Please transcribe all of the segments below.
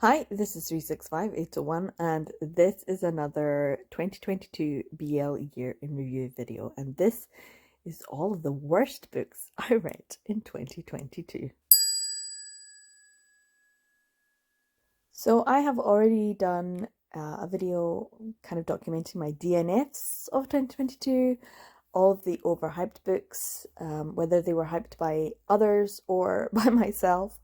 Hi, this is 365801 and this is another 2022 BL Year in Review video, and this is all of the worst books I read in 2022. So I have already done a video kind of documenting my DNFs of 2022, all of the overhyped books, whether they were hyped by others or by myself.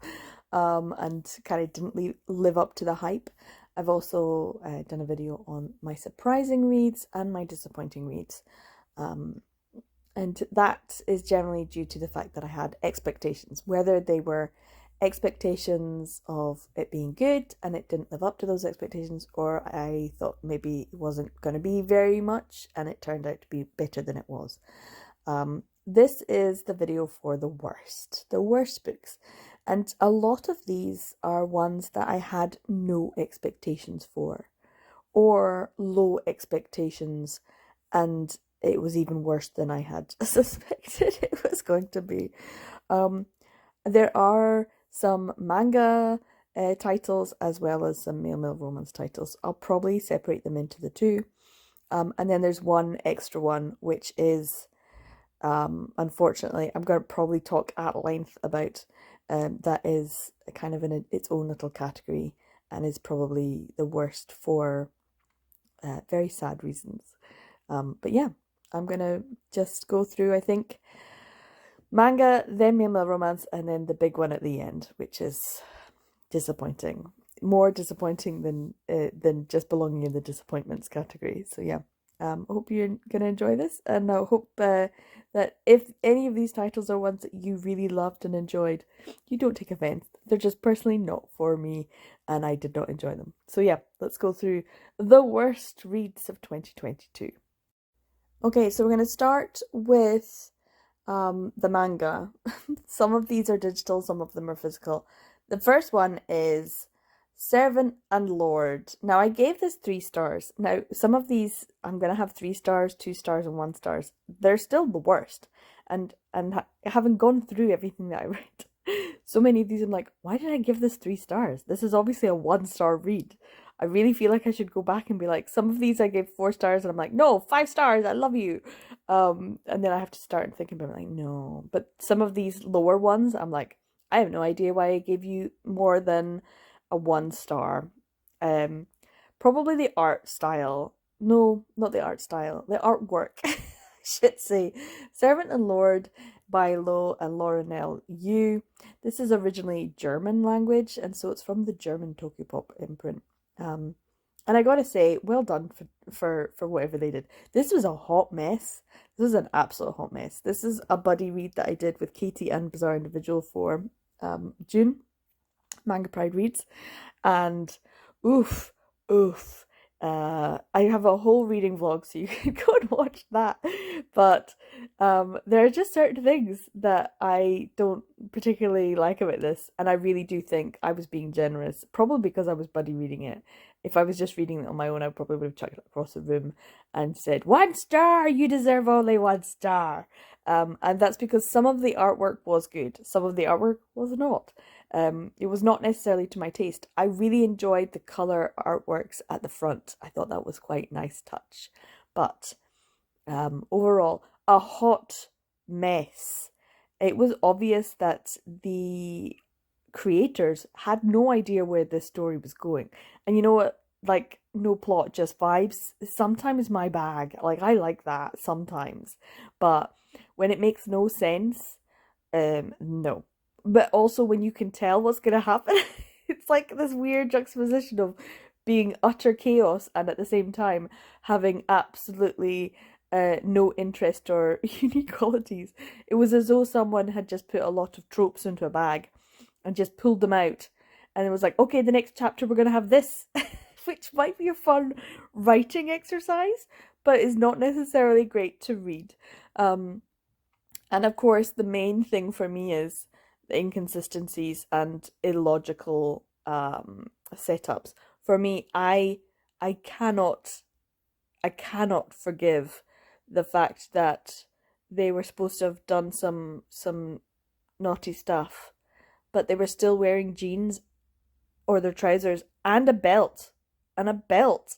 And kind of didn't live up to the hype. I've also done a video on my surprising reads and my disappointing reads. And that is generally due to the fact that I had expectations, whether they were expectations of it being good and it didn't live up to those expectations, or I thought maybe it wasn't going to be very much and it turned out to be better than it was. This is the video for the worst books. And a lot of these are ones that I had no expectations for, or low expectations, and it was even worse than I had suspected it was going to be. There are some manga titles as well as some male romance titles. I'll probably separate them into the two. And then there's one extra one, which is, unfortunately, I'm going to probably talk at length about. That is kind of in its own little category and is probably the worst for very sad reasons. But yeah, I'm going to just go through, I think, manga, then male romance, and then the big one at the end, which is disappointing. More disappointing than just belonging in the disappointments category. So yeah. I hope you're going to enjoy this, and I hope that if any of these titles are ones that you really loved and enjoyed, you don't take offense. They're just personally not for me, and I did not enjoy them. So yeah, let's go through the worst reads of 2022. Okay, so we're going to start with the manga. Some of these are digital, some of them are physical. The first one is Servant and Lord. Now, I gave this 3 stars. Now, some of these I'm going to have 3 stars, 2 stars, and 1 stars. They're still the worst. And having gone through everything that I read, so many of these I'm like, why did I give this 3 stars? This is obviously a 1-star read. I really feel like I should go back and be like, some of these I gave 4 stars and I'm like, no, 5 stars, I love you. And then I have to start thinking about it, like, no. But some of these lower ones, I'm like, I have no idea why I gave you more than a 1 star. Probably the art style. No, not the art style. The artwork, I should say. Servant and Lord by Lo and Lauren Yu. This is originally German language, and so it's from the German Tokyopop imprint. And I gotta say, well done for whatever they did. This was a hot mess. This was an absolute hot mess. This is a buddy read that I did with Katie and Bizarre Individual for June. Manga Pride Reads, and oof. I have a whole reading vlog, so you can go and watch that. But there are just certain things that I don't particularly like about this, and I really do think I was being generous, probably because I was buddy reading it. If I was just reading it on my own, I probably would have chucked it across the room and said, 1 star, you deserve only 1 star. And that's because some of the artwork was good, some of the artwork was not. It was not necessarily to my taste. I really enjoyed the colour artworks at the front. I thought that was quite a nice touch. But overall, a hot mess. It was obvious that the creators had no idea where this story was going. And you know what? Like, no plot, just vibes. Sometimes my bag. Like, I like that sometimes. But when it makes no sense, no. But also when you can tell what's going to happen, it's like this weird juxtaposition of being utter chaos and at the same time having absolutely no interest or unique qualities. It was as though someone had just put a lot of tropes into a bag and just pulled them out. And it was like, okay, the next chapter we're going to have this, which might be a fun writing exercise, but is not necessarily great to read. And of course, the main thing for me is the inconsistencies and illogical setups. For me, I cannot forgive the fact that they were supposed to have done some naughty stuff, but they were still wearing jeans or their trousers, and a belt. And a belt.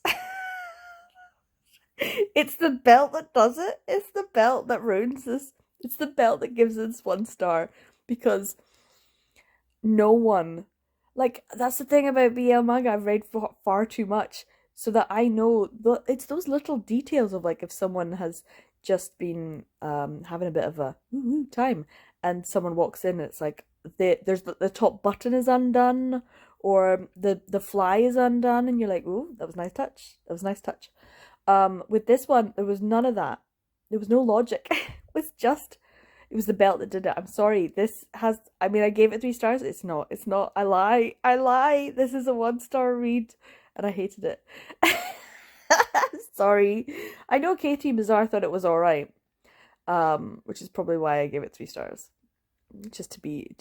It's the belt that does it. It's the belt that ruins this. It's the belt that gives this 1 star because no one, like, that's the thing about BL manga. I've read far too much so that I know it's those little details of, like, if someone has just been having a bit of a woo time and someone walks in and it's like the top button is undone or the fly is undone and you're like, ooh, that was a nice touch. That was a nice touch. With this one, there was none of that. There was no logic. It was the belt that did it. I'm sorry. I mean, I gave it 3 stars. It's not. It's not. I lie. I lie. This is a 1 star read, and I hated it. Sorry. I know Katie Mazar thought it was all right, which is probably why I gave it 3 stars, just to be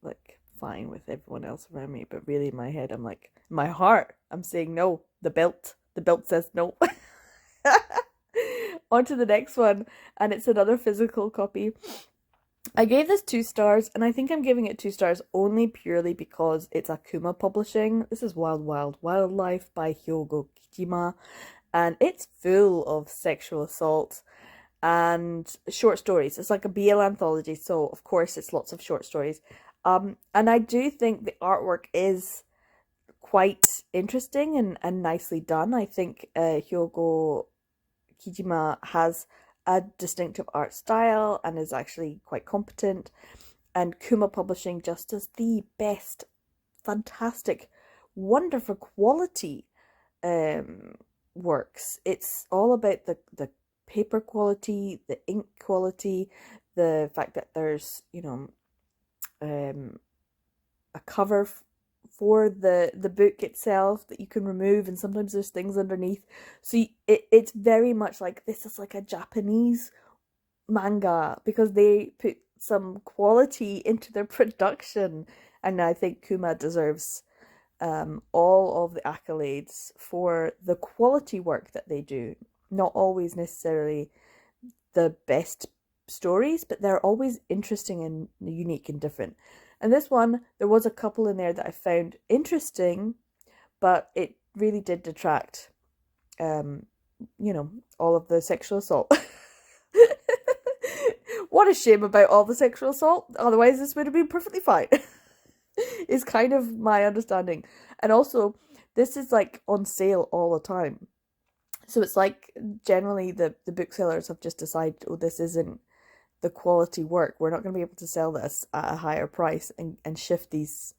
like fine with everyone else around me. But really, in my head, I'm like, in my heart, I'm saying no. The belt says no. On to the next one, and it's another physical copy. I gave this 2 stars, and I think I'm giving it 2 stars only purely because it's Akuma Publishing. This is Wild Wild Wildlife by Hyogo Kijima, and it's full of sexual assault and short stories. It's like a BL anthology, so of course it's lots of short stories. And I do think the artwork is quite interesting and nicely done. I think Hyogo Kijima has a distinctive art style and is actually quite competent. And Kuma Publishing just does the best, fantastic, wonderful quality works. It's all about the paper quality, the ink quality, the fact that there's, a cover for the book itself that you can remove, and sometimes there's things underneath. So it's very much like this is like a Japanese manga because they put some quality into their production, and I think Kuma deserves all of the accolades for the quality work that they do. Not always necessarily the best stories, but they're always interesting and unique and different. And this one, there was a couple in there that I found interesting, but it really did detract, all of the sexual assault. What a shame about all the sexual assault. Otherwise, this would have been perfectly fine. Is kind of my understanding. And also, this is like on sale all the time. So it's like generally the booksellers have just decided, oh, this isn't the quality work. We're not going to be able to sell this at a higher price and shift these.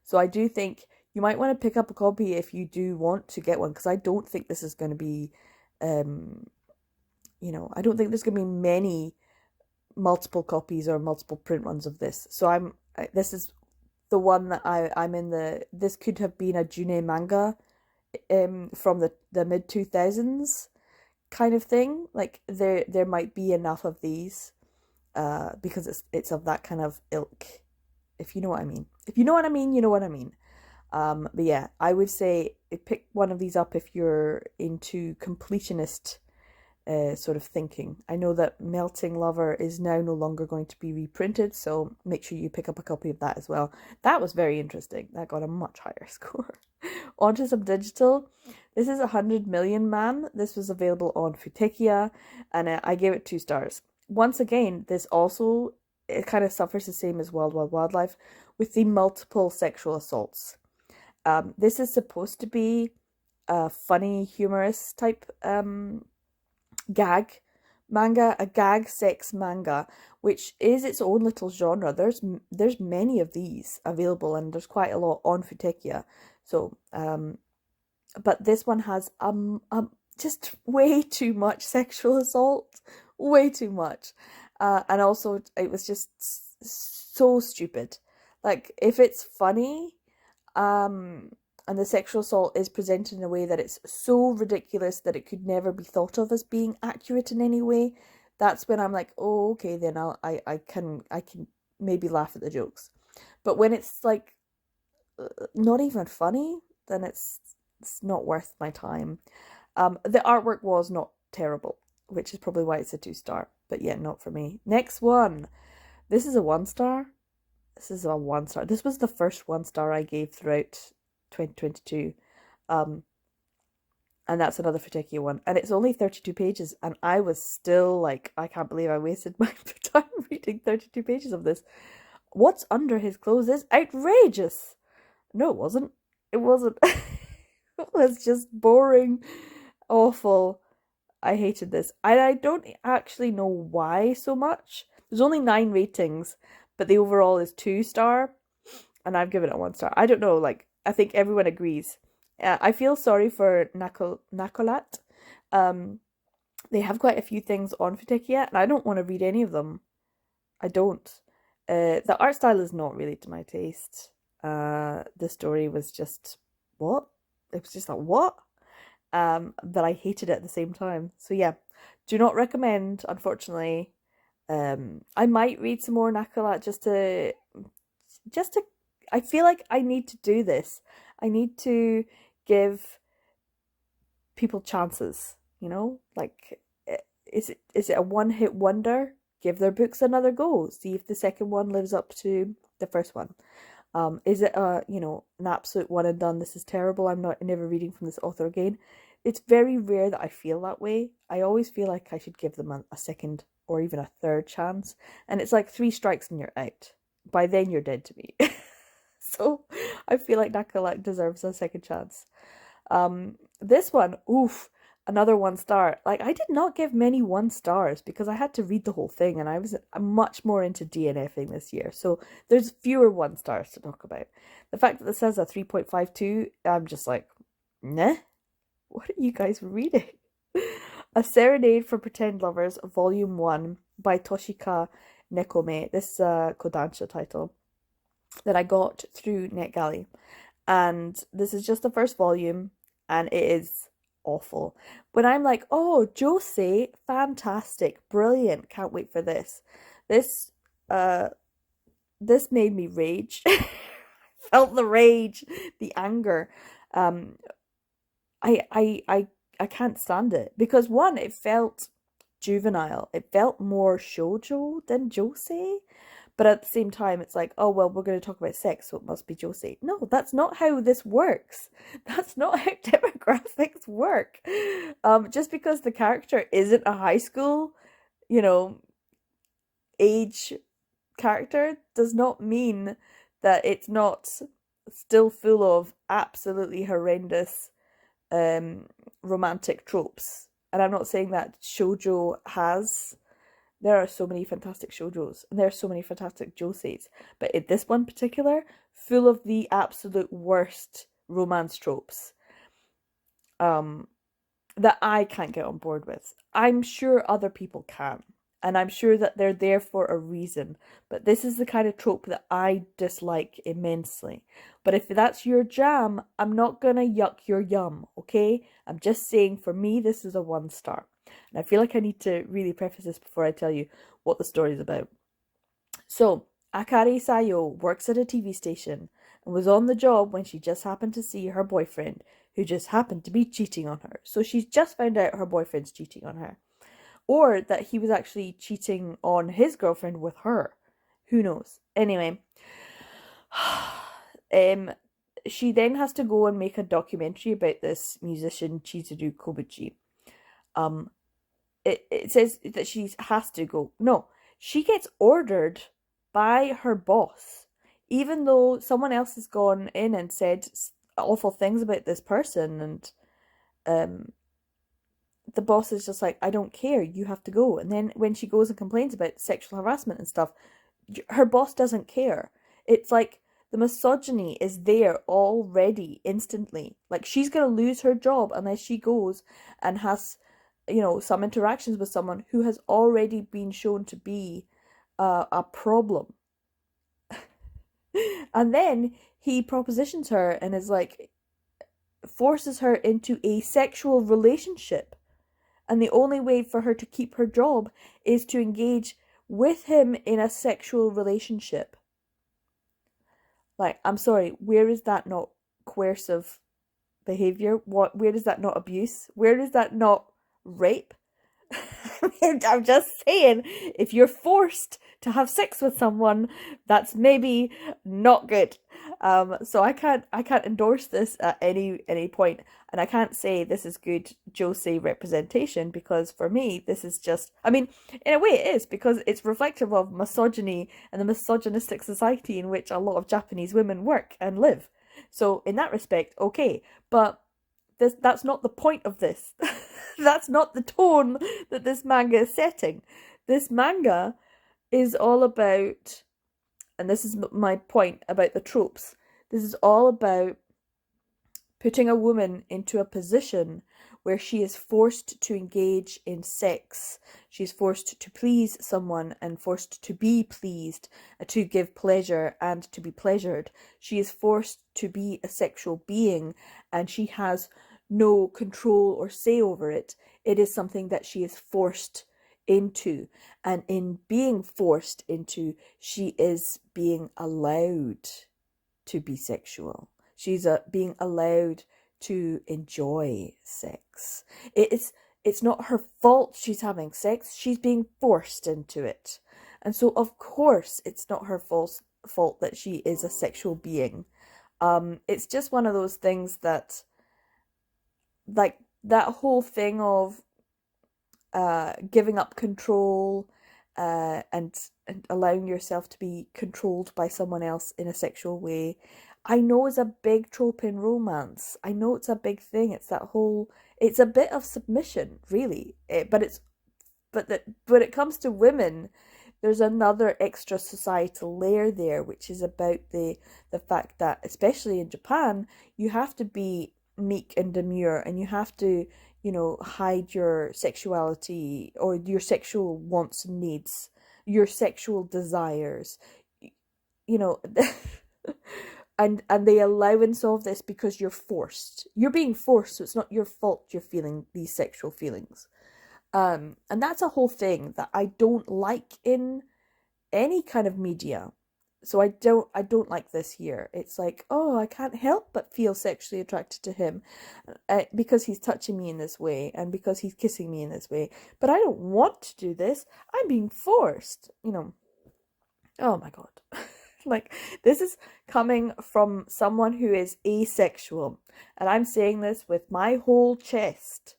So I do think you might want to pick up a copy if you do want to get one, because I don't think this is going to be, I don't think there's going to be many multiple copies or multiple print runs of this. So this is the one that I'm in this could have been a June manga from the mid 2000s kind of thing. Like there might be enough of these because it's of that kind of ilk, if you know what I mean. If you know what I mean, you know what I mean. But yeah, I would say pick one of these up if you're into completionist sort of thinking. I know that Melting Lover is now no longer going to be reprinted, so make sure you pick up a copy of that as well. That was very interesting. That got a much higher score. On to some digital. This is 100 Million Man. This was available on Futekia, and I gave it 2 stars. Once again, this also, it kind of suffers the same as Wild Wild Wildlife with the multiple sexual assaults. This is supposed to be a funny, humorous type gag manga, a gag sex manga, which is its own little genre. There's many of these available, and there's quite a lot on Futekia. So, but this one has just way too much sexual assault, way too much, and also it was just so stupid. Like, if it's funny, and the sexual assault is presented in a way that it's so ridiculous that it could never be thought of as being accurate in any way, that's when I'm like, oh, okay, then I can maybe laugh at the jokes. But when it's like not even funny, then it's not worth my time. The artwork was not terrible, which is probably why it's a 2 star. But yeah, not for me. Next one. This is a 1 star. This is a 1 star. This was the first 1 star I gave throughout 2022. And that's another Futekia one. And it's only 32 pages. And I was still like, I can't believe I wasted my time reading 32 pages of this. What's under his clothes is outrageous. No, it wasn't. It wasn't. It was just boring, awful. I hated this. I don't actually know why so much. There's only 9 ratings, but the overall is 2-star. And I've given it 1-star. I don't know, like, I think everyone agrees. I feel sorry for Nakolat. They have quite a few things on Futekia, and I don't want to read any of them. I don't. The art style is not really to my taste. The story was just, what? It was just like, what? But I hated it at the same time. So yeah, do not recommend, unfortunately. I might read some more Nakolat just to, I feel like I need to do this. I need to give people chances, you know? Like, is it a one-hit wonder? Give their books another go. See if the second one lives up to the first one. Is it an absolute one and done? This is terrible. I'm never reading from this author again. It's very rare that I feel that way. I always feel like I should give them a second or even a third chance. And it's like 3 strikes and you're out. By then you're dead to me. So I feel like Nakalak deserves a second chance. This one, oof, another 1-star. Like, I did not give many 1-stars because I had to read the whole thing, and I was much more into DNFing this year. So there's fewer 1-stars to talk about. The fact that this says a 3.52, I'm just like, nah, what are you guys reading? A Serenade for Pretend Lovers, Volume 1 by Toshika Nekome. This is a Kodansha title that I got through NetGalley. And this is just the first volume, and it is awful. When I'm like, oh, Josei, fantastic, brilliant, can't wait for this. This made me rage. Felt the rage, the anger. I can't stand it because, one, it felt juvenile. It felt more shoujo than Josei. But at the same time, it's like, oh, well, we're going to talk about sex, so it must be Josei. No, that's not how this works. That's not how demographics work. Just because the character isn't a high school, age character does not mean that it's not still full of absolutely horrendous romantic tropes. And I'm not saying that shoujo has. There are so many fantastic shoujos, and there are so many fantastic joseis, but in this one particular, full of the absolute worst romance tropes that I can't get on board with. I'm sure other people can, and I'm sure that they're there for a reason, but this is the kind of trope that I dislike immensely. But if that's your jam, I'm not gonna yuck your yum, okay? I'm just saying, for me, this is a 1-star. And I feel like I need to really preface this before I tell you what the story is about. So, Akari Sayo works at a TV station and was on the job when she just happened to see her boyfriend, who just happened to be cheating on her. So she's just found out her boyfriend's cheating on her. Or that he was actually cheating on his girlfriend with her. Who knows? Anyway, she then has to go and make a documentary about this musician Chizuru Kobuchi. It says that she has to go. No, she gets ordered by her boss, even though someone else has gone in and said awful things about this person, and the boss is just like, I don't care, you have to go. And then when she goes and complains about sexual harassment and stuff, her boss doesn't care. It's like the misogyny is there already instantly. Like, she's going to lose her job unless she goes and has, some interactions with someone who has already been shown to be a problem. And then he propositions her and is like, forces her into a sexual relationship. And the only way for her to keep her job is to engage with him in a sexual relationship. Like, I'm sorry, where is that not coercive behavior? Where is that not abuse? Where is that not rape? I'm just saying, if you're forced to have sex with someone, that's maybe not good. So I can't endorse this at any point, and I can't say this is good josei representation, because for me this is just, I mean, in a way it is, because it's reflective of misogyny and the misogynistic society in which a lot of Japanese women work and live. So in that respect, okay, but that's not the point of this. That's not the tone that this manga is setting. This manga is all about, and this is my point about the tropes, this is all about putting a woman into a position where she is forced to engage in sex. She's forced to please someone and forced to be pleased, to give pleasure and to be pleasured. She is forced to be a sexual being, and she has no control or say over it. It is something that she is forced into, and in being forced into, she is being allowed to be sexual. She's being allowed to enjoy sex. It's not her fault she's having sex. She's being forced into it. And so of course it's not her fault that she is a sexual being. It's just one of those things that, like, that whole thing of giving up control and allowing yourself to be controlled by someone else in a sexual way, I know is a big trope in romance. I know it's a big thing. It's that whole, it's a bit of submission, really. But it comes to women, there's another extra societal layer there, which is about the fact that, especially in Japan, you have to be meek and demure, and you have to, hide your sexuality or your sexual wants and needs, your sexual desires, you know. and they allowance of this because you're forced. You're being forced, so it's not your fault you're feeling these sexual feelings. And that's a whole thing that I don't like in any kind of media. So I don't like this here. It's like, oh, I can't help but feel sexually attracted to him because he's touching me in this way and because he's kissing me in this way. But I don't want to do this. I'm being forced, Oh my God. Like, this is coming from someone who is asexual. And I'm saying this with my whole chest.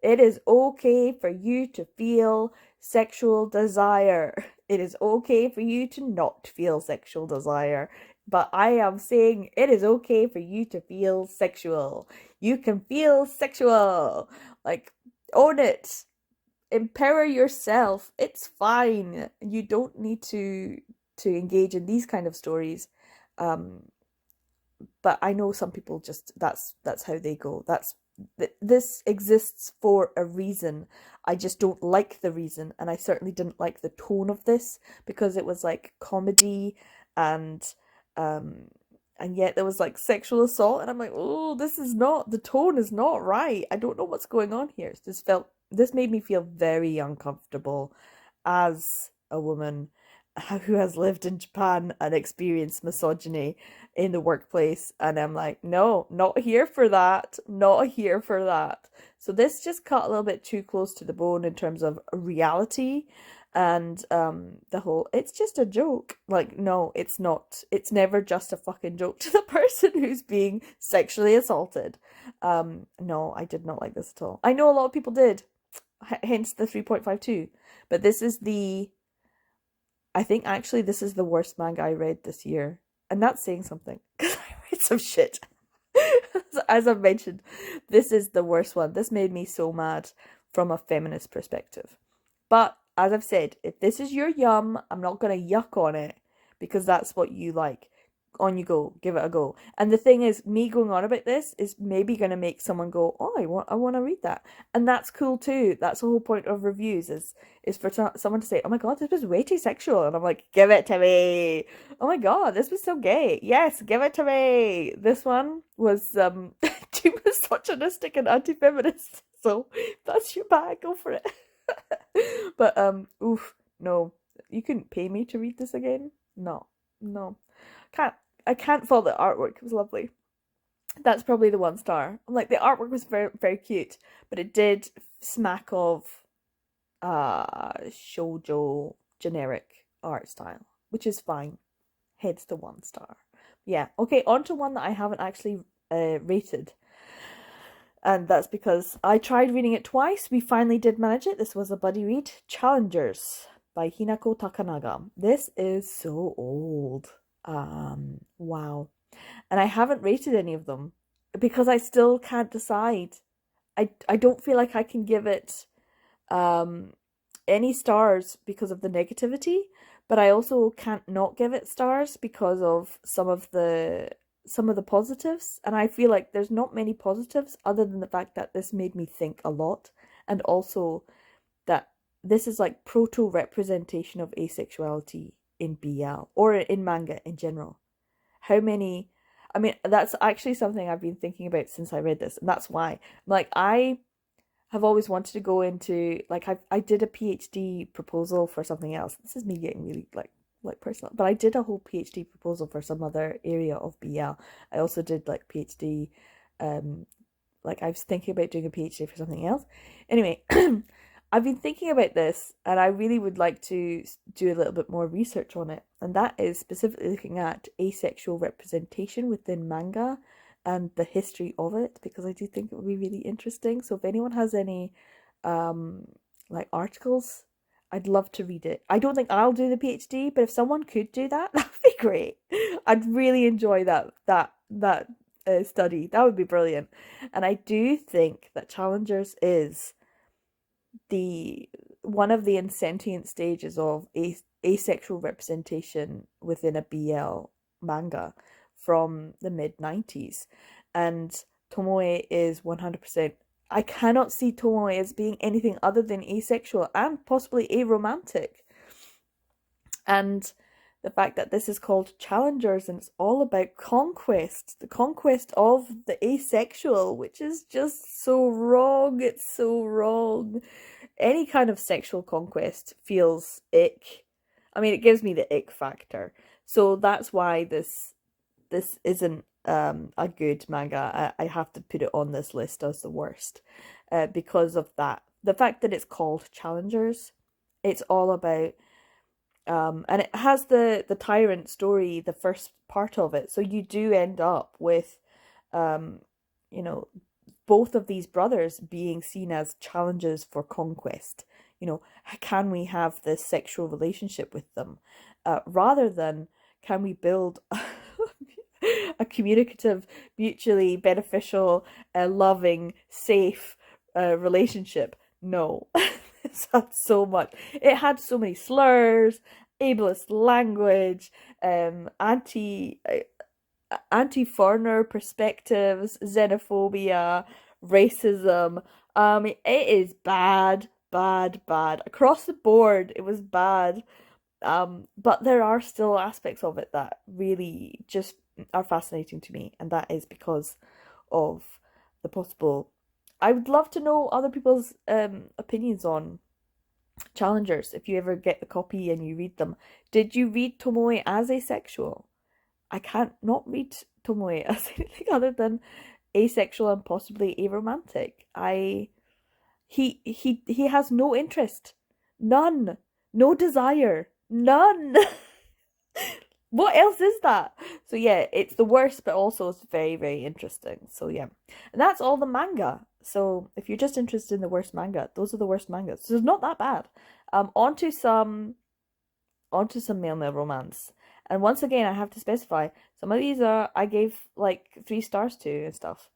It is okay for you to feel sexual desire. It is okay for you to not feel sexual desire. But I am saying it is okay for you to feel sexual. You can feel sexual. Like, own it. Empower yourself. It's fine. You don't need to engage in these kind of stories. But I know some people just, that's how they go. This exists for a reason. I just don't like the reason, and I certainly didn't like the tone of this, because it was like comedy and yet there was like sexual assault, and I'm like, oh, the tone is not right. I don't know what's going on here. This made me feel very uncomfortable as a woman who has lived in Japan and experienced misogyny in the workplace, and I'm like, no, not here for that, not here for that. So this just cut a little bit too close to the bone in terms of reality, and the whole, it's just a joke. Like, no, it's not. It's never just a fucking joke to the person who's being sexually assaulted. No, I did not like this at all. I know a lot of people did, hence the 3.52, but I think actually this is the worst manga I read this year. And that's saying something, because I read some shit. As I've mentioned, this is the worst one. This made me so mad from a feminist perspective. But as I've said, if this is your yum, I'm not going to yuck on it, because that's what you like. On you go, give it a go. And the thing is, me going on about this is maybe going to make someone go, oh, I want to read that. And that's cool too. That's the whole point of reviews, is for someone to say, oh my God, this was way too sexual. And I'm like, give it to me. Oh my God, this was so gay. Yes, give it to me. This one was too misogynistic and anti-feminist. So that's your bag, go for it. But oof, no. You couldn't pay me to read this again? No. I can't fault the artwork. It was lovely. That's probably the 1 star. I'm like, the artwork was very, very cute, but it did smack of shoujo generic. art style, which is fine. Heads to 1 star. Yeah, okay, on to one that I haven't actually rated. And that's because I tried reading it twice. We finally did manage it. This was a buddy read. Challengers by Hinako Takanaga. This is so old. Wow. And I haven't rated any of them because I still can't decide. I don't feel like I can give it um any stars because of the negativity, but I also can't not give it stars because of some of the positives, and I feel like there's not many positives other than the fact that this made me think a lot, and also that this is like proto representation of asexuality in BL or in manga in general. How many, I mean, that's actually something I've been thinking about since I read this, and that's why like I have always wanted to go into, like, I did a PhD proposal for something else. This is me getting really like personal, but I did a whole PhD proposal for some other area of BL. I also did like PhD, like I was thinking about doing a PhD for something else. Anyway, I've been thinking about this, and I really would like to do a little bit more research on it, and that is specifically looking at asexual representation within manga and the history of it, because I do think it would be really interesting. So if anyone has any like articles, I'd love to read it. I don't think I'll do the PhD, but if someone could do that, that would be great. I'd really enjoy that study. That would be brilliant. And I do think that Challengers is the one of the insentient stages of asexual representation within a BL manga from the mid-90s. And Tomoe is 100%. I cannot see Tomoe as being anything other than asexual and possibly aromantic. And the fact that this is called Challengers and it's all about conquest, the conquest of the asexual, which is just so wrong. It's so wrong. Any kind of sexual conquest feels ick. I mean, it gives me the ick factor. So that's why this isn't a good manga. I have to put it on this list as the worst because of that. The fact that it's called Challengers, it's all about and it has the tyrant story, the first part of it. So you do end up with you know, both of these brothers being seen as challenges for conquest. You know, can we have this sexual relationship with them? Rather than can we build a communicative, mutually beneficial, loving, safe relationship? No. It's had so much. It had so many slurs, ableist language, anti-foreigner perspectives, xenophobia, racism. It is bad, bad, bad. Across the board, it was bad. But there are still aspects of it that really just are fascinating to me, and that is because of the possible. I would love to know other people's opinions on Challengers. If you ever get the copy and you read them, did you read Tomoe as asexual? I can't not read Tomoe as anything other than asexual and possibly aromantic. He has no interest, none, no desire, none. What else is that? So yeah, it's the worst, but also it's very, very interesting. So yeah, and that's all the manga. So if you're just interested in the worst manga, those are the worst mangas. So it's not that bad. Onto some male romance. And once again, I have to specify, some of these I gave like 3 stars to and stuff.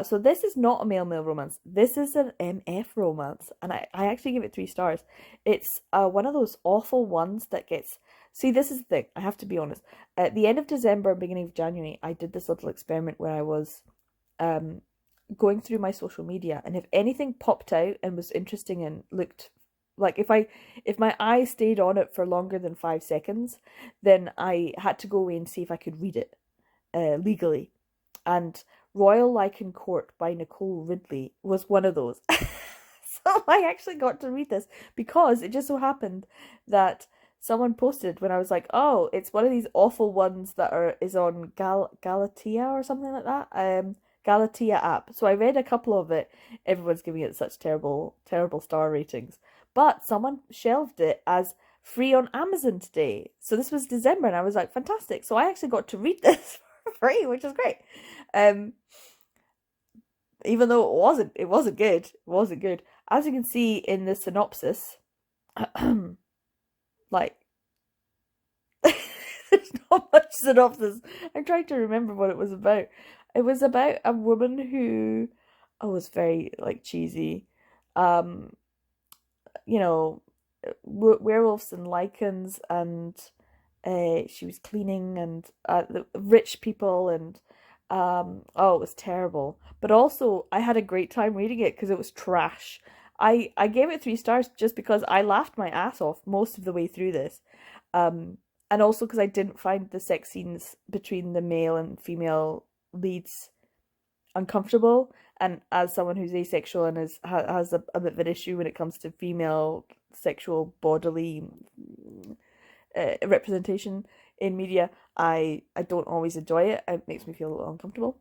So this is not a male romance. This is an MF romance. And I actually give it 3 stars. It's one of those awful ones that gets... See, this is the thing. I have to be honest. At the end of December, beginning of January, I did this little experiment where I was going through my social media. And if anything popped out and was interesting and looked... Like, if my eyes stayed on it for longer than 5 seconds, then I had to go away and see if I could read it legally. And Royal Lichen Court by Nicole Ridley was one of those. So I actually got to read this because it just so happened that someone posted when I was like, oh, it's one of these awful ones that is on Galatea or something like that. Galatea app. So I read a couple of it. Everyone's giving it such terrible, terrible star ratings. But someone shelved it as free on Amazon today. So this was December, and I was like, fantastic. So I actually got to read this for free, which is great. Even though it wasn't good. It wasn't good. As you can see in the synopsis, like there's not much synopsis. I'm trying to remember what it was about. It was about a woman who, oh, was very like cheesy. Um, you know, werewolves and lichens, and she was cleaning, and the rich people, and oh, it was terrible. But also, I had a great time reading it because it was trash. I gave it 3 stars just because I laughed my ass off most of the way through this. Um, and also because I didn't find the sex scenes between the male and female leads uncomfortable. And as someone who's asexual and has a bit of an issue when it comes to female sexual bodily representation in media, I don't always enjoy it. It makes me feel a little uncomfortable.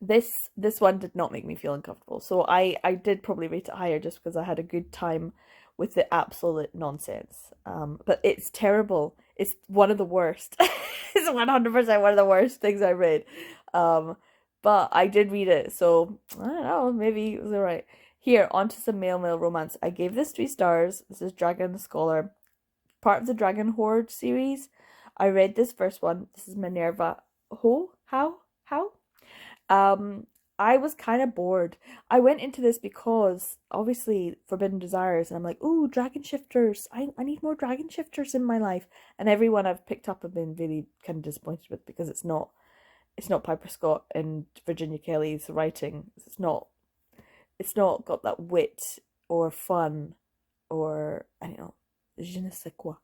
This one did not make me feel uncomfortable, so I did probably rate it higher just because I had a good time with the absolute nonsense. But it's terrible. It's one of the worst. It's 100% one of the worst things I read. But I did read it, so I don't know, maybe it was alright. Here, on to some male romance. I gave this 3 stars. This is Dragon the Scholar, part of the Dragon Horde series. I read this first one. This is Minerva. How? I was kind of bored. I went into this because obviously Forbidden Desires, and I'm like, ooh, dragon shifters. I need more dragon shifters in my life. And everyone I've picked up I've been really kind of disappointed with because it's not Piper Scott and Virginia Kelly's writing. It's not got that wit or fun or I don't know, je ne sais quoi.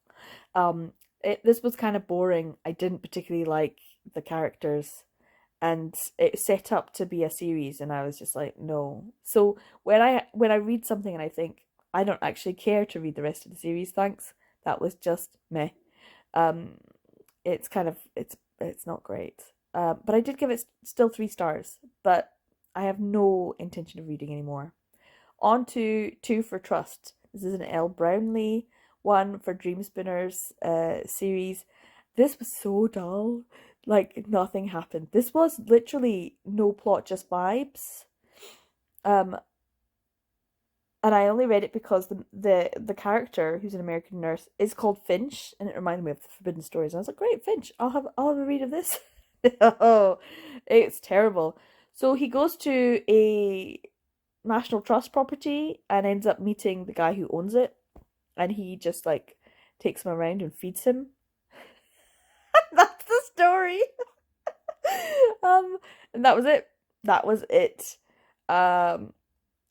This was kind of boring. I didn't particularly like the characters, and it set up to be a series, and I was just like, no. So when I read something and I think I don't actually care to read the rest of the series, thanks. That was just meh. Um, it's kind of it's not great. But I did give it still 3 stars, but I have no intention of reading anymore. On to Two for Trust. This is an L. Brownlee one for Dream Spinners series. This was so dull. Like nothing happened. This was literally no plot, just vibes. And I only read it because the character, who's an American nurse, is called Finch, and it reminded me of the Forbidden Stories. And I was like, great, Finch, I'll have a read of this. Oh, it's terrible. So he goes to a National Trust property and ends up meeting the guy who owns it, and he just like takes him around and feeds him. That's the story. And that was it. That was it. And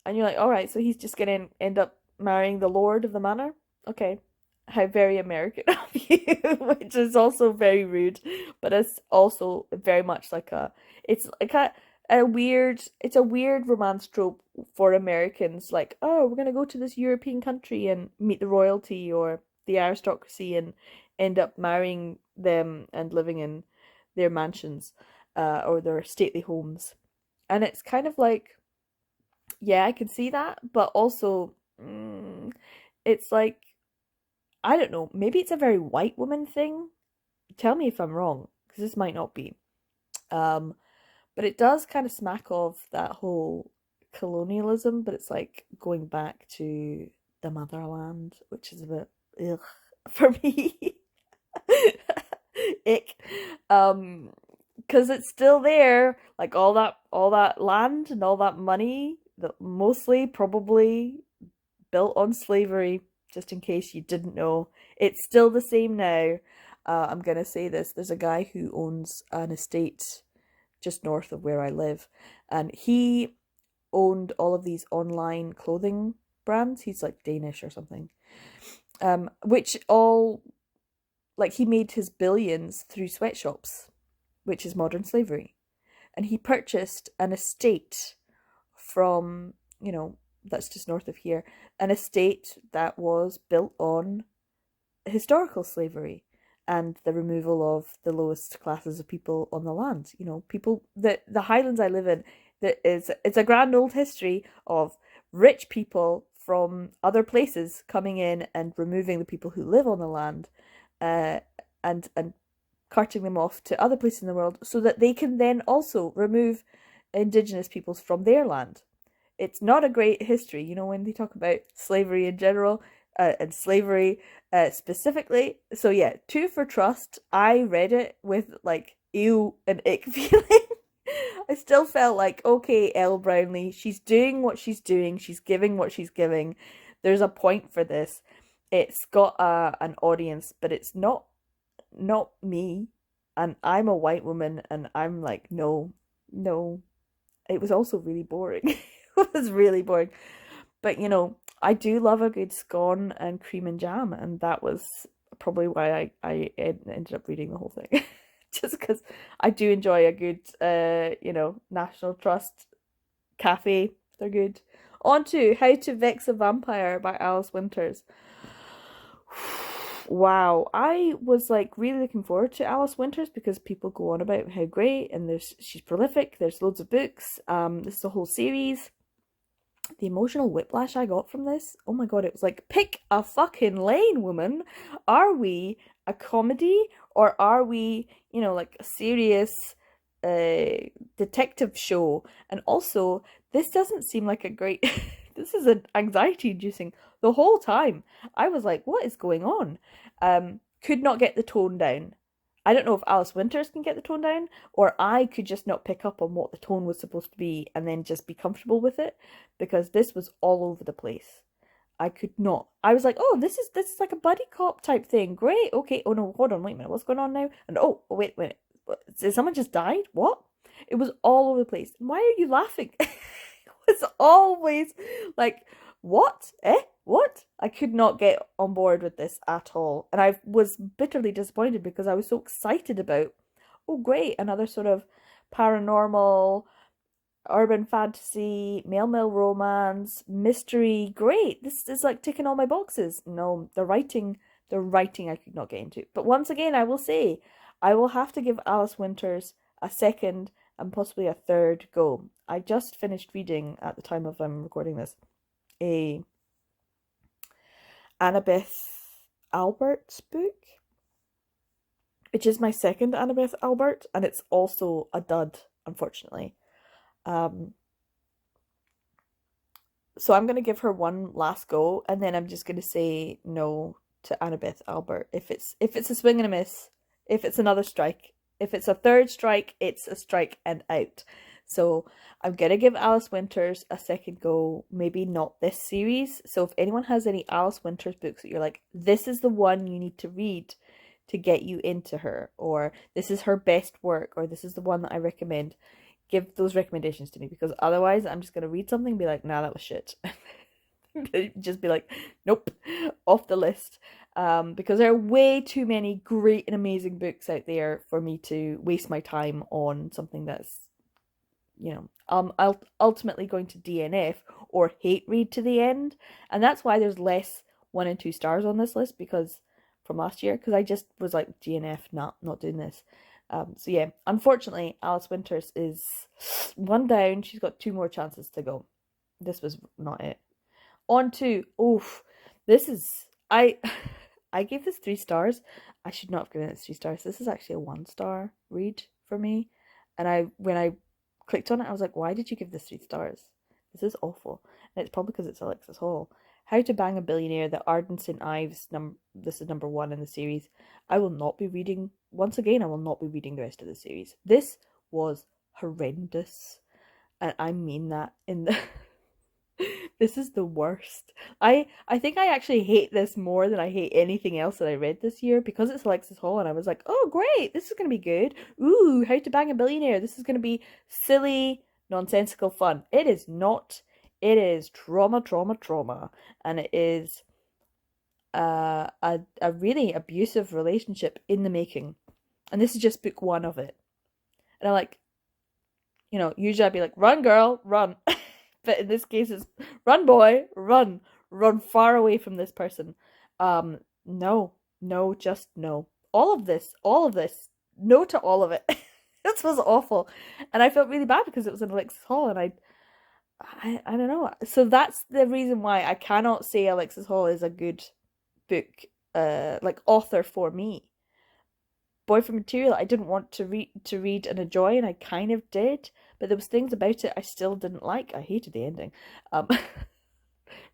you're like, all right, so he's just gonna end up marrying the lord of the manor. Okay, how very American of you, which is also very rude, but it's also very much like it's like a weird, it's a weird romance trope for Americans. Like, oh, we're gonna go to this European country and meet the royalty or the aristocracy and end up marrying them and living in their mansions, or their stately homes. And it's kind of like, yeah, I can see that, but also, it's like, I don't know, maybe it's a very white woman thing. Tell me if I'm wrong, because this might not be. But it does kind of smack of that whole colonialism, but it's like going back to the motherland, which is a bit ugh for me. Ick. Because it's still there, like all that land and all that money that mostly probably built on slavery, just in case you didn't know. It's still the same now. I'm gonna say this. There's a guy who owns an estate just north of where I live, and he owned all of these online clothing brands. He's like Danish or something. Which all, like, he made his billions through sweatshops, which is modern slavery. And he purchased an estate from, that's just north of here, an estate that was built on historical slavery and the removal of the lowest classes of people on the land. People that the Highlands I live in, it's a grand old history of rich people from other places coming in and removing the people who live on the land, and carting them off to other places in the world so that they can then also remove indigenous peoples from their land. It's not a great history, you know, when they talk about slavery in general, and slavery specifically. So yeah, 2 for trust. I read it with like ew and ick feeling. I still felt like, okay, Elle Brownlee, she's doing what she's doing, she's giving what she's giving. There's a point for this. It's got an audience, but it's not me. And I'm a white woman, and I'm like, no, no. It was also really boring. It was really boring. But you know, I do love a good scone and cream and jam, and that was probably why I ended up reading the whole thing. Just because I do enjoy a good, you know, National Trust cafe. They're good. On to How to Vex a Vampire by Alice Winters. Wow, I was like really looking forward to Alice Winters because people go on about how great, and she's prolific. There's loads of books. This is a whole series. The emotional whiplash I got from this, oh my god, it was like, pick a fucking lane, woman. Are we a comedy, or are we, you know, like a serious detective show? And also, this doesn't seem like a great this is an anxiety inducing the whole time. I was like, what is going on? Could not get the tone down. I don't know if Alice Winters can get the tone down, or I could just not pick up on what the tone was supposed to be and then just be comfortable with it, because this was all over the place. I could not. I was like, oh, this is like a buddy cop type thing. Great. Okay. Oh no, hold on, wait a minute. What's going on now? And oh, wait. Did someone just died? What? It was all over the place. Why are you laughing? It was always like, what? What? I could not get on board with this at all. And I was bitterly disappointed because I was so excited about, oh great, another sort of paranormal, urban fantasy, male romance, mystery. Great. This is like ticking all my boxes. No, the writing I could not get into. But once again, I will say, I will have to give Alice Winters a second and possibly a third go. I just finished reading, at the time of recording this, a Annabeth Albert's book, which is my second Annabeth Albert, and it's also a dud, unfortunately. So I'm going to give her one last go, and then I'm just going to say no to Annabeth Albert. If it's a swing and a miss, if it's another strike, if it's a third strike, it's a strike and out. So I'm going to give Alice Winters a second go, maybe not this series. So if anyone has any Alice Winters books that you're like, this is the one you need to read to get you into her, or this is her best work, or this is the one that I recommend, give those recommendations to me, because otherwise I'm just going to read something and be like, nah, that was shit. Just be like, nope, off the list. Because there are way too many great and amazing books out there for me to waste my time on something that's, you know, ultimately going to DNF or hate read to the end. And that's why there's less 1 and 2 stars on this list, because from last year, because I just was like, DNF, not doing this. So yeah, unfortunately, Alice Winters is 1 down. She's got 2 more chances to go. This was not it. On to, this is, I gave this 3 stars. I should not have given it 3 stars. This is actually a 1-star read for me. And when I clicked on it, I was like, why did you give this 3 stars? This is awful. And it's probably because it's Alexis Hall. How to Bang a Billionaire, the Arden St. Ives, this is number 1 in the series. I will not be reading, once again, I will not be reading the rest of the series. This was horrendous. And I mean that in the... This is the worst. I think I actually hate this more than I hate anything else that I read this year, because it's Alexis Hall, and I was like, oh great, this is going to be good. Ooh, How to Bang a Billionaire. This is going to be silly, nonsensical fun. It is not. It is trauma. And it is a really abusive relationship in the making. And this is just book 1 of it. And I'm like, you know, usually I'd be like, run girl, run. But in this case, it's run, boy, run far away from this person. No, just no. All of this, no to all of it. This was awful. And I felt really bad because it was in Alexis Hall, and I don't know. So that's the reason why I cannot say Alexis Hall is a good book, like author for me. Boyfriend Material, I didn't want to read and enjoy, and I kind of did, but there was things about it I still didn't like. I hated the ending. Um,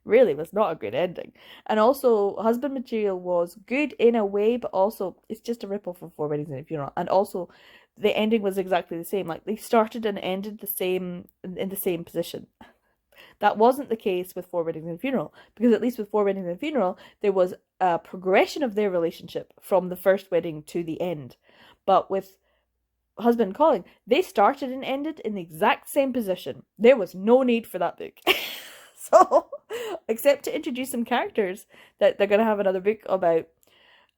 really was not a good ending. And also, Husband Material was good in a way, but also it's just a rip-off of Four Weddings and a Funeral. And also, the ending was exactly the same. Like, they started and ended the same in the same position. That wasn't the case with Four Weddings and a Funeral, because at least with Four Weddings and a Funeral, there was a progression of their relationship from the first wedding to the end. But with Husband Calling, they started and ended in the exact same position. There was no need for that book. So, except to introduce some characters that they're going to have another book about.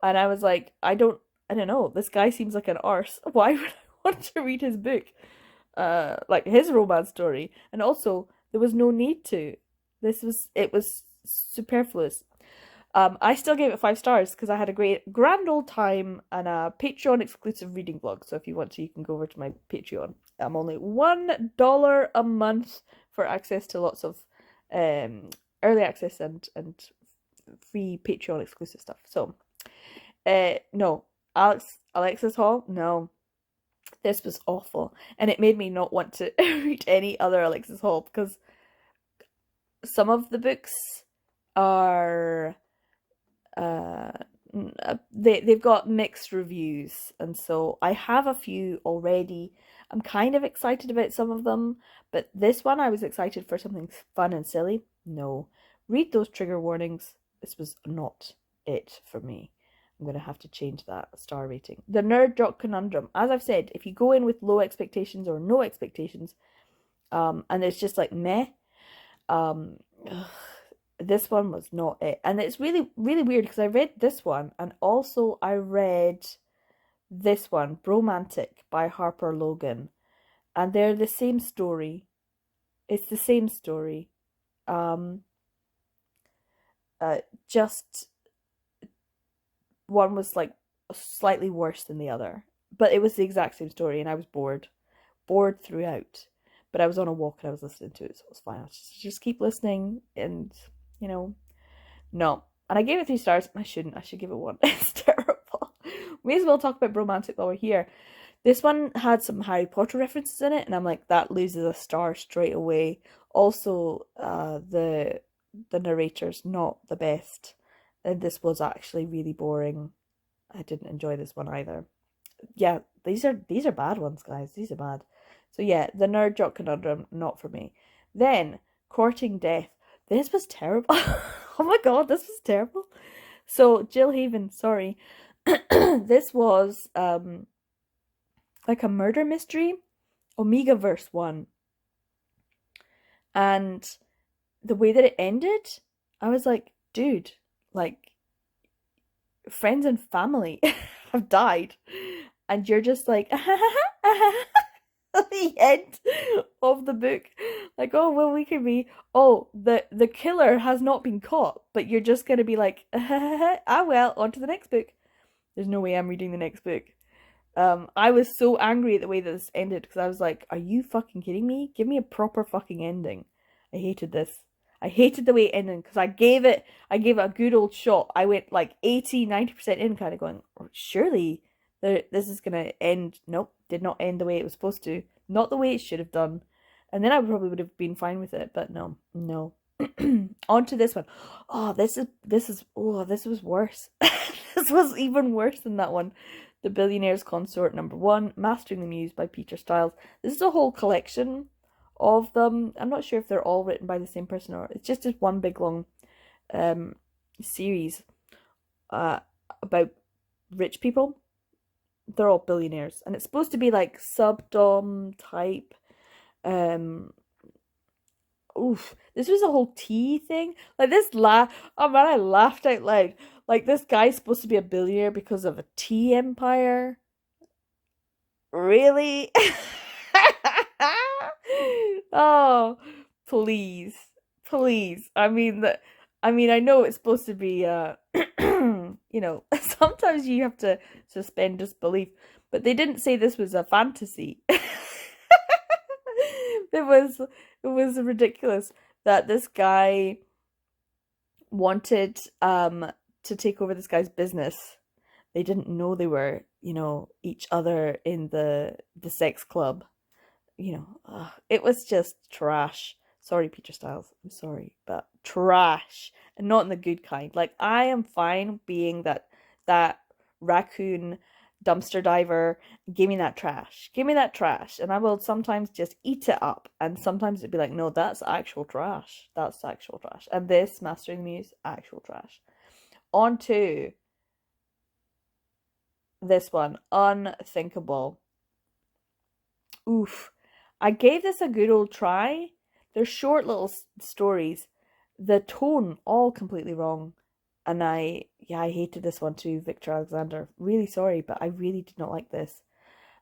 And I was like, I don't know. This guy seems like an arse. Why would I want to read his book? Like his romance story. And also, there was no need to. It was superfluous. I still gave it 5 stars because I had a grand old time and a Patreon exclusive reading vlog. So if you want to, you can go over to my Patreon. I'm only $1 a month for access to lots of early access and free Patreon exclusive stuff. So, no, Alexis Hall, no. This was awful, and it made me not want to read any other Alexis Hall because some of the books are they've got mixed reviews, and so I have a few already. I'm kind of excited about some of them, but this one I was excited for something fun and silly. No, read those trigger warnings. This was not it for me. I'm going to have to change that star rating. The Nerd Dog Conundrum. As I've said, if you go in with low expectations or no expectations, and it's just like meh, this one was not it. And it's really, really weird because I read this one and also I read this one, Bromantic by Harper Logan. And they're the same story. It's the same story. Just one was like slightly worse than the other, but it was the exact same story, and I was bored throughout. But I was on a walk and I was listening to it, so it was fine. I just keep listening, and no. And I gave it 3 stars. I shouldn't. I should give it 1. It's terrible. May as well talk about Bromantic while we're here. This one had some Harry Potter references in it, and I'm like, that loses a star straight away. Also, the narrator's not the best. And this was actually really boring. I didn't enjoy this one either. Yeah, these are bad ones, guys. These are bad. So yeah, the Nerd Jock Conundrum, not for me. Then, Courting Death. This was terrible. Oh my god, this was terrible. So, Jill Haven, sorry. This was like a murder mystery. Omegaverse 1. And the way that it ended, I was like, dude, like, friends and family have died, and you're just like, the end of the book, like, oh, well, we can be, oh, the killer has not been caught, but you're just gonna be like, ah, well, on to the next book. There's no way I'm reading the next book. I was so angry at the way that this ended, because I was like, are you fucking kidding me? Give me a proper fucking ending. I hated this. I hated the way it ended, because I gave it a good old shot. I went like 80-90% in, kind of going, oh, surely this is gonna end. Nope, did not end the way it was supposed to. Not the way it should have done. And then I probably would have been fine with it, but no. On to this one. Oh, this was worse. This was even worse than that one. The Billionaire's Consort #1, Mastering the Muse by Peter Stiles. This is a whole collection of them. I'm not sure if they're all written by the same person, or it's just one big long series about rich people. They're all billionaires, and it's supposed to be like subdom type. This was a whole tea thing. Like this oh man, I laughed out loud. Like, this guy's supposed to be a billionaire because of a tea empire. Really? Oh, please. I mean, I know it's supposed to be, sometimes you have to suspend disbelief, but they didn't say this was a fantasy. It was ridiculous that this guy wanted to take over this guy's business. They didn't know they were, each other in the sex club. It was just trash. Sorry, Peter Styles. I'm sorry, but trash, and not in the good kind. Like, I am fine being that raccoon dumpster diver. Give me that trash. Give me that trash, and I will sometimes just eat it up. And sometimes it'd be like, no, that's actual trash. That's actual trash. And this Mastering the Muse, actual trash. On to this one, Unthinkable. Oof. I gave this a good old try. They're short little stories. The tone, all completely wrong. And I hated this one too, Victor Alexander. Really sorry, but I really did not like this.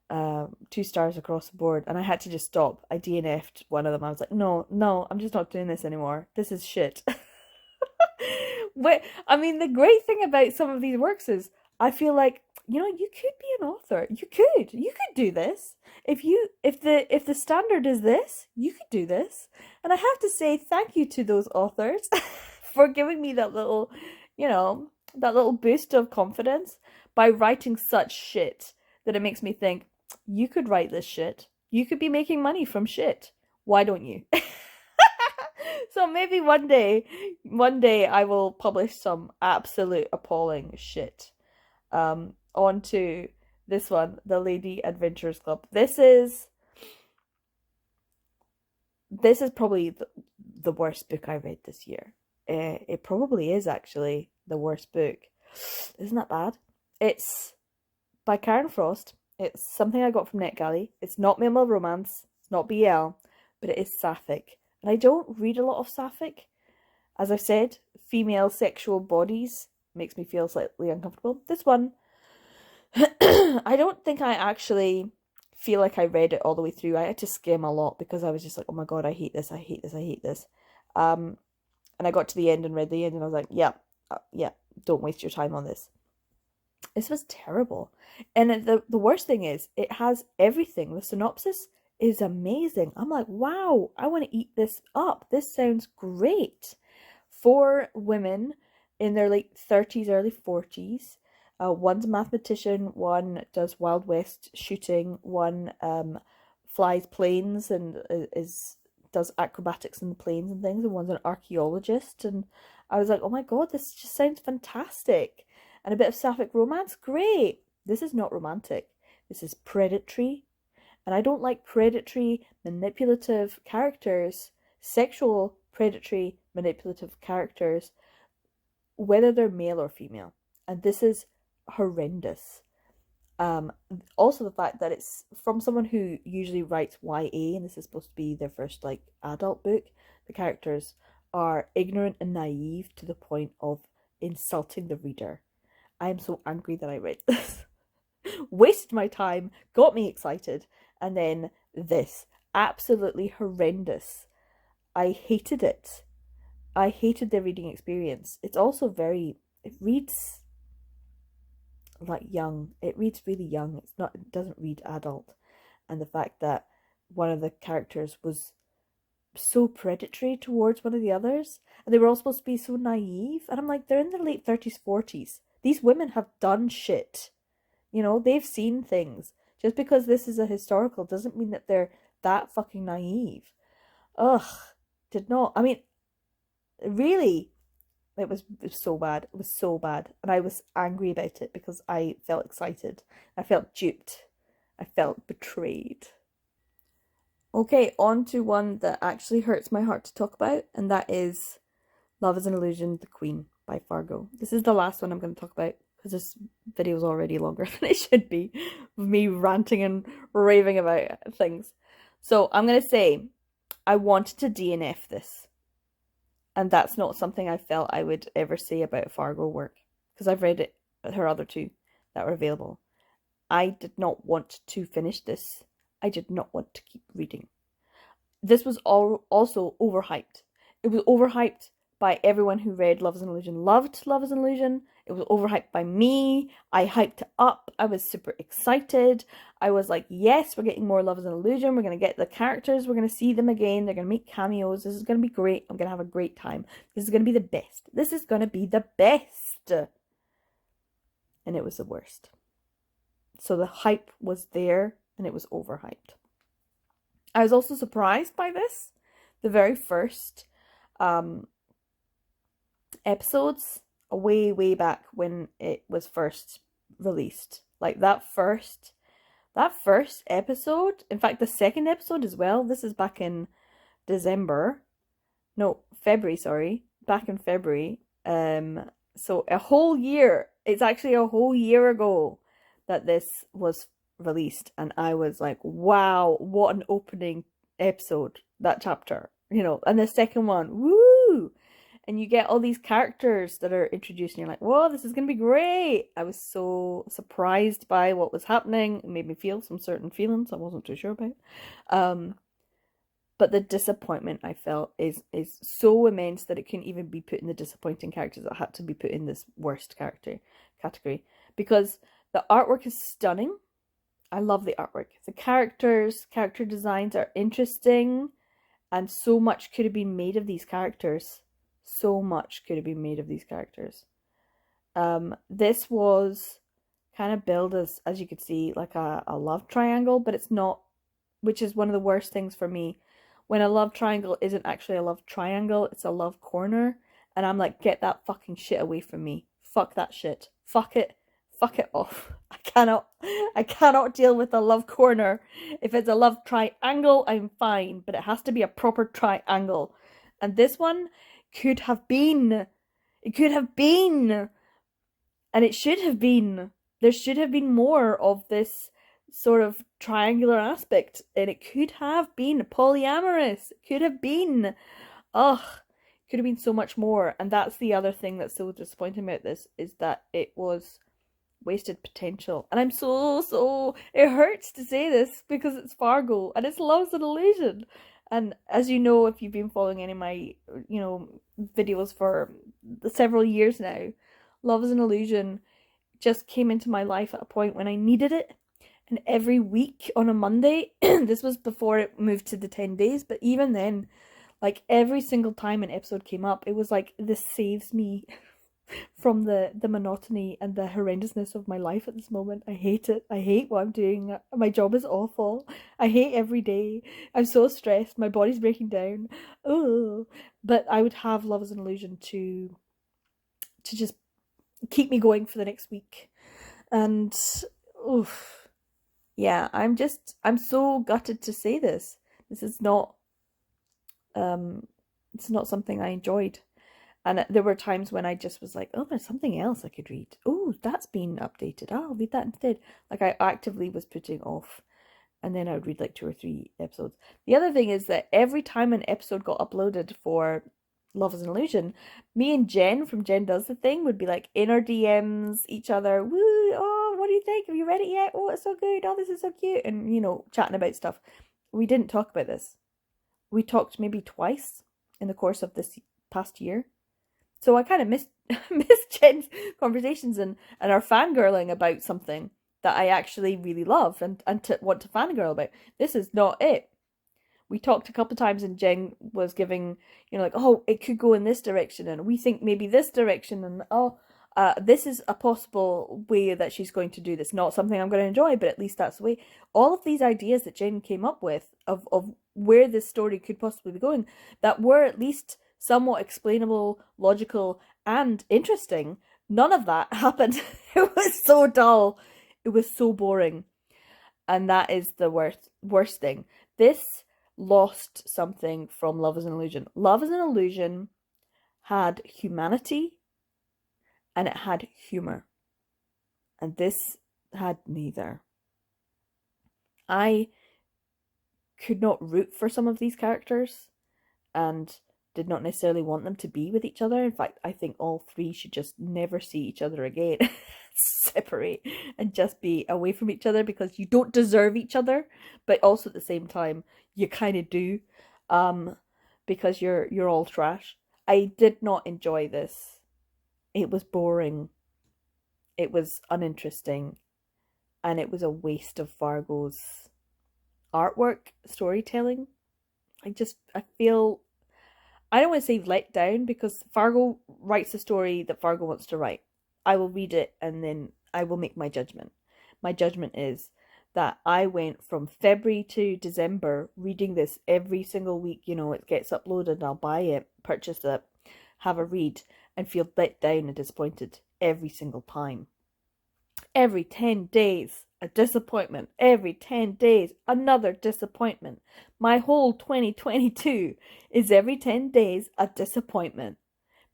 2 stars across the board. And I had to just stop. I DNF'd one of them. I was like, no, I'm just not doing this anymore. This is shit. The great thing about some of these works is I feel like, you could be an author. You could do this. If the standard is this, you could do this. And I have to say thank you to those authors for giving me that little, that little boost of confidence by writing such shit that it makes me think, you could write this shit. You could be making money from shit. Why don't you? So maybe one day I will publish some absolute appalling shit. On to this one, The Lady Adventurers Club. This is probably the worst book I read this year. It probably is actually the worst book. Isn't that bad? It's by Karen Frost. It's something I got from NetGalley. It's not male romance. It's not BL, but it is sapphic. And I don't read a lot of sapphic. As I've said, female sexual bodies makes me feel slightly uncomfortable. This one, I don't think I actually feel like I read it all the way through. I had to skim a lot because I was just like, oh my god, I hate this, I hate this, I hate this. And I got to the end and read the end and I was like, yeah, don't waste your time on this. This was terrible. And the worst thing is, it has everything. The synopsis is amazing. I'm like, wow, I want to eat this up. This sounds great. 4 women in their late 30s, early 40s. One's a mathematician, one does Wild West shooting, one flies planes and does acrobatics in the planes and things, and one's an archaeologist. And I was like, oh my god, this just sounds fantastic. And a bit of sapphic romance, great. This is not romantic. This is predatory. And I don't like predatory, manipulative characters, sexual, predatory, manipulative characters, whether they're male or female. And this is horrendous. Also the fact that it's from someone who usually writes YA, and this is supposed to be their first adult book. The characters are ignorant and naive to the point of insulting the reader. I am so angry that I read this. Wasted my time, got me excited, and then this. Absolutely horrendous. I hated it. I hated the reading experience. It's also it reads like young. It reads really young. It doesn't read adult. And the fact that one of the characters was so predatory towards one of the others, and they were all supposed to be so naive, and I'm like, they're in their late 30s, 40s. These women have done shit. They've seen things. Just because this is a historical doesn't mean that they're that fucking naive. Ugh. Really, it was so bad. It was so bad. And I was angry about it because I felt excited. I felt duped. I felt betrayed. Okay, on to one that actually hurts my heart to talk about, and that is Love is an Illusion, The Queen by Fargo. This is the last one I'm going to talk about because this video is already longer than it should be, of me ranting and raving about things. So I'm going to say I wanted to DNF this. And that's not something I felt I would ever say about Fargo work, because I've read her other 2 that were available. I did not want to finish this. I did not want to keep reading. This was also overhyped. It was overhyped by everyone who read Love is an Illusion, loved Love is an Illusion. It was overhyped by me. I hyped it up. I was super excited. I was like, yes, we're getting more Love is an Illusion. We're going to get the characters. We're going to see them again. They're going to make cameos. This is going to be great. I'm going to have a great time. This is going to be the best. This is going to be the best. And it was the worst. So the hype was there and it was overhyped. I was also surprised by this. The very first episodes, way back when it was first released. Like that first episode, in fact the second episode as well, this is back in February, sorry. Back in February. So a whole year, it's actually a whole year ago that this was released, and I was like, wow, what an opening episode, that chapter, you know. And the second one, woo, and you get all these characters that are introduced and you're like, whoa, this is gonna be great. I was so surprised by what was happening. It made me feel some certain feelings I wasn't too sure about. But the disappointment I felt is so immense that it couldn't even be put in the disappointing characters. It had to be put in this worst character category, because the artwork is stunning. I love the artwork. The character designs are interesting, and so much could have been made of these characters. So much could have been made of these characters. This was kind of billed as you could see, like a love triangle, but it's not, which is one of the worst things for me. When a love triangle isn't actually a love triangle, it's a love corner. And I'm like, get that fucking shit away from me. Fuck that shit. Fuck it off. I cannot deal with a love corner. If it's a love triangle, I'm fine, but it has to be a proper triangle. And this one could have been. It could have been. And it should have been. There should have been more of this sort of triangular aspect, and it could have been polyamorous. It could have been. Ugh. Could have been so much more. And that's the other thing that's so disappointing about this, is that it was wasted potential. And I'm so it hurts to say this because it's Fargo and it's Love's an Illusion. And as you know, if you've been following any of my, you know, videos for several years now, Love is an Illusion just came into my life at a point when I needed it. And every week on a Monday, this was before it moved to the 10 days, but even then, like every single time an episode came up, it was like, this saves me from the monotony and the horrendousness of my life at this moment. I hate it. I hate what I'm doing. My job is awful. I hate every day. I'm so stressed. My body's breaking down. Oh, but I would have Love is an Illusion to just keep me going for the next week. And oof, yeah, I'm so gutted to say this. This is not it's not something I enjoyed. And there were times when I just was like, oh, there's something else I could read. Oh, that's been updated. I'll read that instead. Like, I actively was putting off. And then I would read like 2 or 3 episodes. The other thing is that every time an episode got uploaded for Love is an Illusion, me and Jen from Jen Does the Thing would be like in our DMs, each other. Woo, oh, what do you think? Have you read it yet? Oh, it's so good. Oh, this is so cute. And, you know, chatting about stuff. We didn't talk about this. We talked maybe twice in the course of this past year. So I kind of missed Jen's conversations and our fangirling about something that I actually really love and to want to fangirl about. This is not it. We talked a couple of times and Jen was giving, you know, like, oh, it could go in this direction and we think maybe this direction and this is a possible way that she's going to do this. Not something I'm going to enjoy, but at least that's the way. All of these ideas that Jen came up with of where this story could possibly be going, that were at least somewhat explainable, logical, and interesting. None of that happened. It was so dull. It was so boring. And that is the worst thing. This lost something from Love is an Illusion. Love is an Illusion had humanity and it had humor. And this had neither. I could not root for some of these characters and did not necessarily want them to be with each other. In fact, I think all 3 should just never see each other again. Separate and just be away from each other, because you don't deserve each other, but also at the same time you kind of do, because you're all trash. I did not enjoy this. It was boring. It was uninteresting. and it was a waste of Fargo's artwork, storytelling. I feel, I don't want to say let down, because Fargo writes the story that Fargo wants to write. I will read it and then I will make my judgment. My judgment is that I went from February to December reading this every single week. You know, it gets uploaded, I'll buy it, purchase it, have a read, and feel let down and disappointed every single time. Every 10 days, a disappointment. Every 10 days, another disappointment. My whole 2022 is every 10 days a disappointment,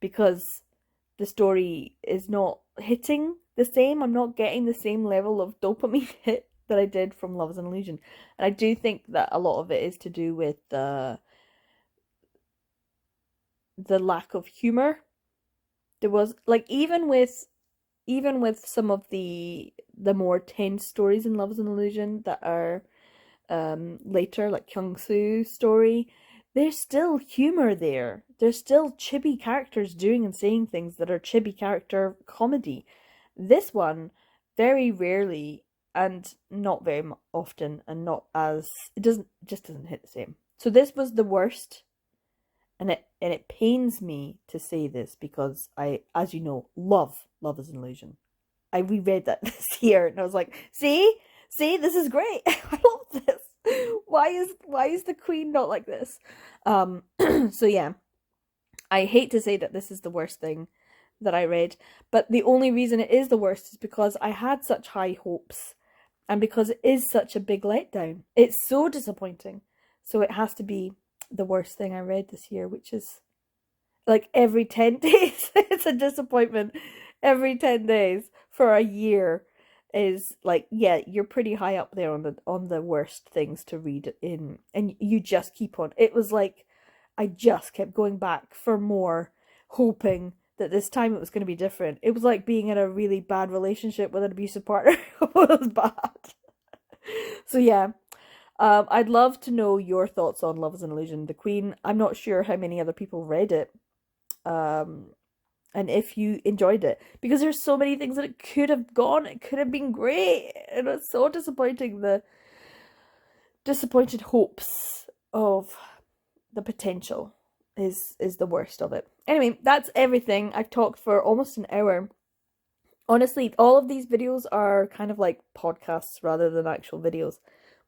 because the story is not hitting the same. I'm not getting the same level of dopamine hit that I did from Love is an Illusion. And I do think that a lot of it is to do with the lack of humor. There was, like, even with some of the more tense stories in Love is an Illusion that are later, like Kyung-soo's story, there's still humor there. There's still chibi characters doing and saying things that are chibi character comedy. This one, very rarely, and not very often, and not as, it just doesn't hit the same. So this was the worst, and it pains me to say this, because I, as you know, love is an Illusion. I reread that this year and I was like, see, this is great. I love this. Why is the Queen not like this? So yeah, I hate to say that this is the worst thing that I read, but the only reason it is the worst is because I had such high hopes, and because it is such a big letdown. It's so disappointing. So it has to be the worst thing I read this year, which is, like, every 10 days it's a disappointment. Every 10 days for a year is, like, yeah, you're pretty high up there on the worst things to read in, and you just keep on. It was like I just kept going back for more, hoping that this time it was going to be different. It was like being in a really bad relationship with an abusive partner. It was bad. So yeah, I'd love to know your thoughts on Love is an Illusion, The Queen. I'm not sure how many other people read it, and if you enjoyed it, because there's so many things that it could have gone. It could have been great. It was so disappointing. The disappointed hopes of the potential is the worst of it. Anyway, that's everything. I've talked for almost an hour. Honestly, all of these videos are kind of like podcasts rather than actual videos,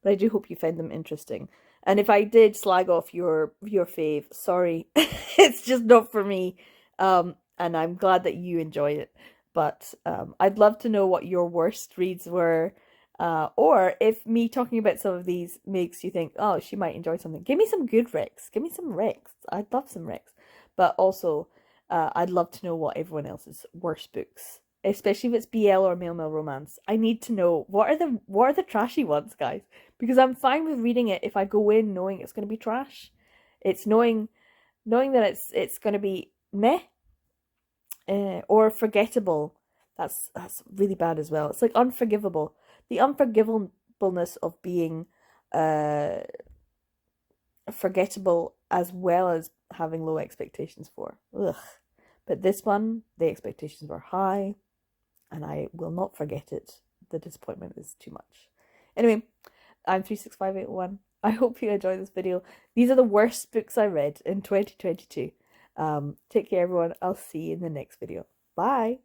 but I do hope you find them interesting. And if I did slag off your fave, sorry. It's just not for me. And I'm glad that you enjoy it. But I'd love to know what your worst reads were. Or if me talking about some of these makes you think, oh, she might enjoy something. Give me some good recs. Give me some recs. I'd love some recs. But also, I'd love to know what everyone else's worst books, especially if it's BL or male romance. I need to know what are the trashy ones, guys. Because I'm fine with reading it if I go in knowing it's going to be trash. It's knowing that it's going to be meh, or forgettable. That's really bad as well. It's like unforgivable. The unforgivableness of being forgettable, as well as having low expectations for. Ugh. But this one, the expectations were high, and I will not forget it. The disappointment is too much. Anyway, I'm 36581. I hope you enjoyed this video. These are the worst books I read in 2022. Take care, everyone. I'll see you in the next video. Bye.